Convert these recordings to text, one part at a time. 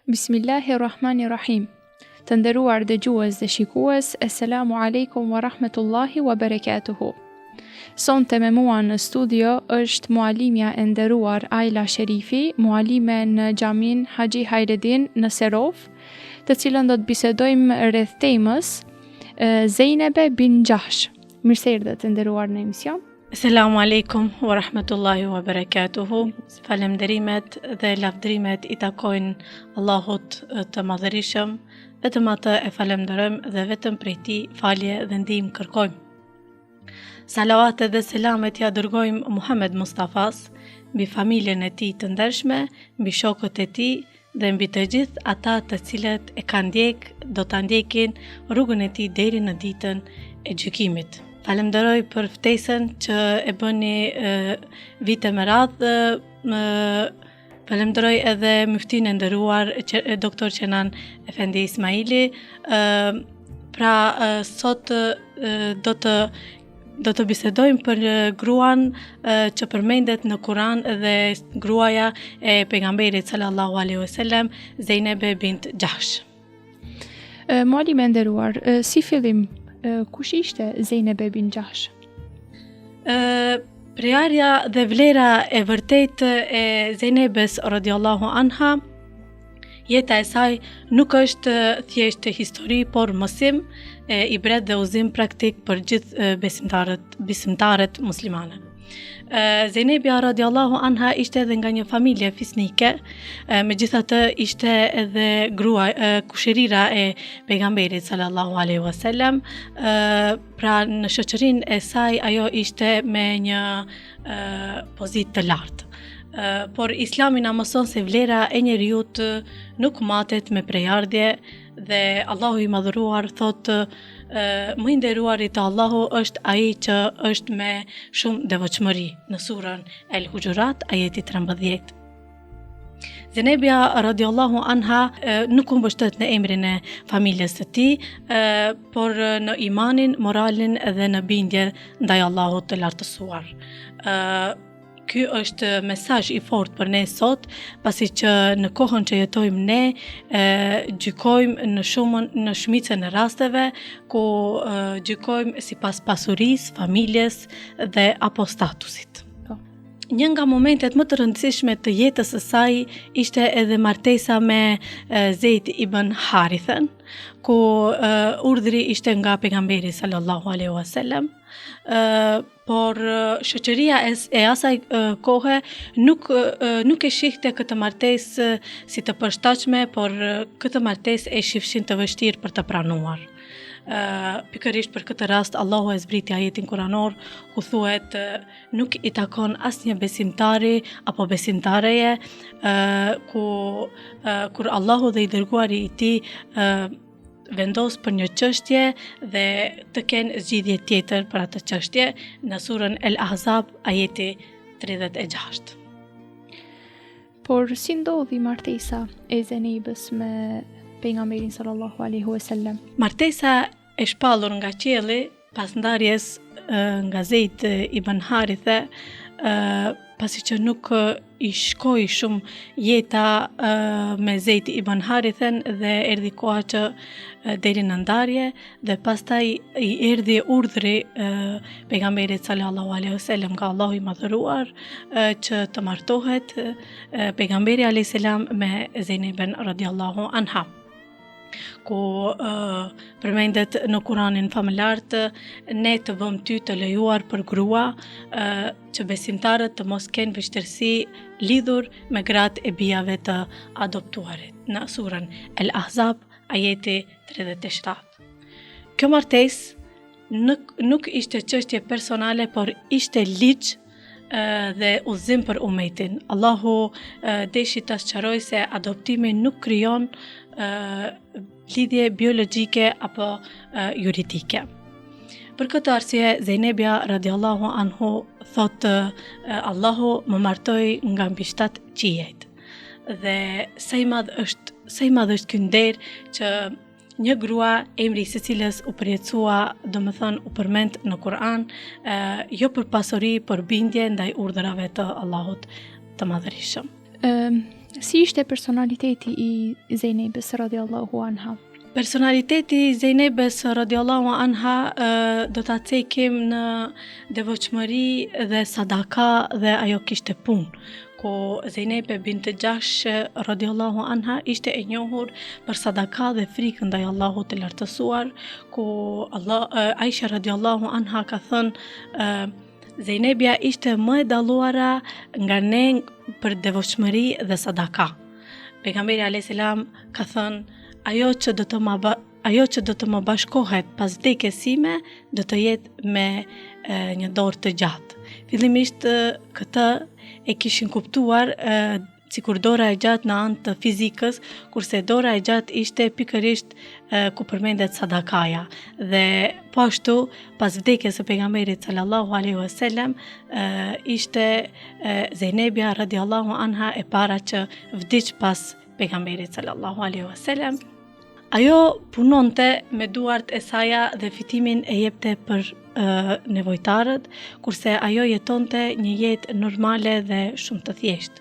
Bismillahirrahmanirrahim. Të nderuar dëgjues dhe shikues, Esselamu alaikum wa rahmetullahi wa barakatuhu. Sonte me mua në studio është mualimja e nderuar Ajla Sherifi, mualime në Xhamin Haxhi Hajredin në Serov, të cilën do të bisedojmë rreth temës Zejnebe bin Jahsh. Mirëserdhët të nderuar në emision. Selamu alaikum wa rahmetullahi wa barakatuhu. Falënderimet dhe lavdrimet i takojnë Allahut të madhërisëm, vetëm atë e falenderojmë dhe vetëm prej tij falje dhe ndihmë kërkojmë. Salavatet dhe selamet ja dërgojmë Muhammed Mustafas, mbi familjen e tij të ndershme, mbi shokët e tij dhe mbi të gjithë ata të cilët e kanë ndjek, do ta ndjekin rrugën e tij deri në ditën e gjykimit. Falenderoj për ftesën që e bëni vite me radhë. Falenderoj edhe muftin e nderuar doktor Qenan Efendi Ismaili. Sot do të bisedojmë për gruan që përmendet në Kur'an dhe gruaja e pejgamberit sallallahu alaihi wasallam, Zejnebe bint Jahsh. Mualime nderuar, si fillim, kush ishte Zejnebe bin Jahsh? Prjarja dhe vlera e vërtetë e Zejnebes radiallahu anha, jeta e saj nuk është thjesht histori, por mësim, ibret dhe udhëzim praktik për gjithë besimtarët muslimane. Zejnebja radiallahu anha ishte edhe nga një familje fisnike, megjithatë ishte edhe kushërira e pejgamberit sallallahu alaihi wasallam. Pra në shoqërinë e saj ajo ishte me një pozitë të lartë. Por Islami na mëson se vlera e njeriut nuk matet me prejardhje dhe Allahu i madhëruar thotë më i nderuari te Allahu është ai që është me shumë devotshmëri në surën El Hujurat ajeti 13. Zejnebja radiallahu anha nuk u mbështet në emrin e familjes së tij, por në imanin, moralin dhe në bindje ndaj Allahut të lartësuar. Ky është mesazh i fortë për ne sot, pasi që në kohën që jetojmë ne, gjykojmë në shumicën e rasteve ku gjykojmë sipas pasurisë, familjes dhe apo statusit. Një nga momentet më të rëndësishme të jetës së saj ishte edhe martesa me Zeid ibn Harithën, ku urdhri ishte nga pejgamberi sallallahu alaihi wasallam. Por shoqëria e asaj kohe nuk e shihte këtë martesë si të përshtatshme, por këtë martesë e shifshin të vështirë për të pranuar. Pikërisht për këtë rast Allahu e zbriti ajetin kuranor ku thuhet nuk i takon asnjë besimtari apo besimtareje kur Allahu dhe i dërguari i tij vendos për një çështje dhe të kenë zgjidhje tjetër për atë çështje, në surën El Ahzab ajeti 36. Por si ndodhi martesa e Zejnebës me pejgamberin sallallahu alaihi wasallam? Martesa e shpallur nga qielli pas ndarjes nga Zeid ibn Harithe, pasi që nuk i shkoi shumë jeta me Zeid ibn Harithen dhe erdhi koha që deri në ndarje dhe pastaj i erdhi urdhri pejgamberit sallallahu alaihi wasallam nga Allahu i madhëruar që të martohet pejgamberi alayhis salam me Zejneben radiallahu anha, ku përmendet në Kuranin famëlart, ne të vëmë ty të lejuar për grua që besimtarët të mos kenë vështirësi lidhur me gratë e bijave të adoptuarit, në surën El Ahzab ajeti 37. Kjo martesë nuk ishte çështje personale, por ishte ligj dhe udhëzim për umetin. Allahu deshi ta sqarojë se adoptimi nuk krijon lidhje biologjike apo juridike. Për këtë arsye, Zejnebja radiallahu anhu thotë Allahu më martoi nga mbi 7 qiejt. Dhe sa i madh është ky nder që një grua emri i së cilës u përjetësua, domethënë u përmend në Kur'an, jo për pasuri, për bindje ndaj urdhrave të Allahut të Madhërisëm. Si ishte personaliteti i Zejnebës radiallahu anha? Personaliteti i Zejnebës radiallahu anha do ta cekim në devotshmëri dhe sadaka dhe ajo kishte punë. Ku Zejnebe bint Jahsh radiallahu anha ishte e njohur për sadaka dhe frikën ndaj Allahut të lartësuar, ku Aisha radiallahu anha ka thënë Zejnebja ishte më e dalluara nga ne për devotshmëri dhe sadaka. Pejgamberi alayhis salam ka thënë ajo që do të më bashkohet pas vdekjes sime do të jetë me një dorë të gjatë. Fillimisht këtë e kishin kuptuar sikur dora e gjatë në anë të fizikës, kurse dora e gjatë ishte pikërisht ku përmendet sadakaja. Dhe po ashtu, pas vdekjes së pejgamberit sallallahu alaihi wasallam, ishte Zejnebja radiallahu anha e para që vdiq pas pejgamberit sallallahu alaihi wasallam. Ajo punonte me duart e saja dhe fitimin e jepte për nevojtarët, kurse ajo jetonte një jetë normale dhe shumë të thjeshtë.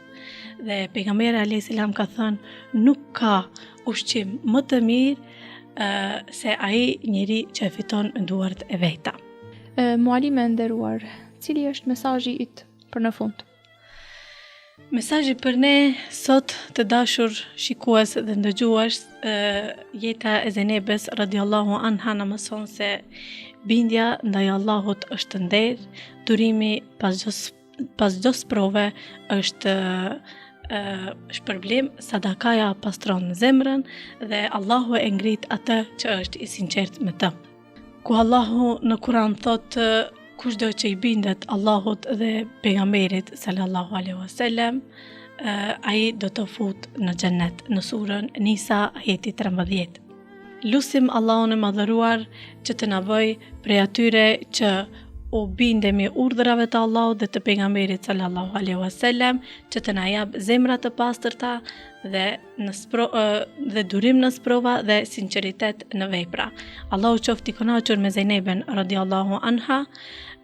Dhe pejgamberi alayhis salam ka thënë nuk ka ushqim më të mirë se ai njeri që e fiton me duart e veta. Mualime nderuar, cili është mesazhi yt për në fund? Mesazhi për ne sot të dashur shikues dhe ndëgjues, jeta e Zejnebës radiallahu anha na mëson se bindja ndaj Allahut është nder, durimi pas çdo sprove është shpërblim, sadakaja pastron zemrën dhe Allahu e ngrit atë që është i sinqert me të. Ku Allahu në Kur'an thotë kushdo që i bindet Allahut dhe pejgamberit sallallahu alaihi wasallam, ai do të fut në xhennet, në surën Nisa ajeti 13. Lusim Allahun e madhëruar që të na bëj prej atyre që u bindemi urdhrave të Allahut dhe të pejgamberit sallallahu alaihi wasallam, që të na jap zemra të pastërta dhe durim në sprova dhe sinqeritet në vepra. Allahu qoftë i kënaqur me Zejneben radiallahu anha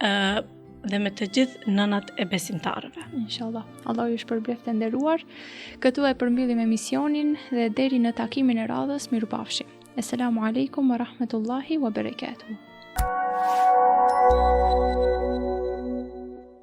dhe me të gjithë nënat e besimtarëve. Inshallah. Allahu ju shpërbleft të nderuar. Këtu e përmbyllim emisionin dhe deri në takimin e radhës, mirupafshim. Assalamu alaikum wa rahmatullahi wa barakatuh.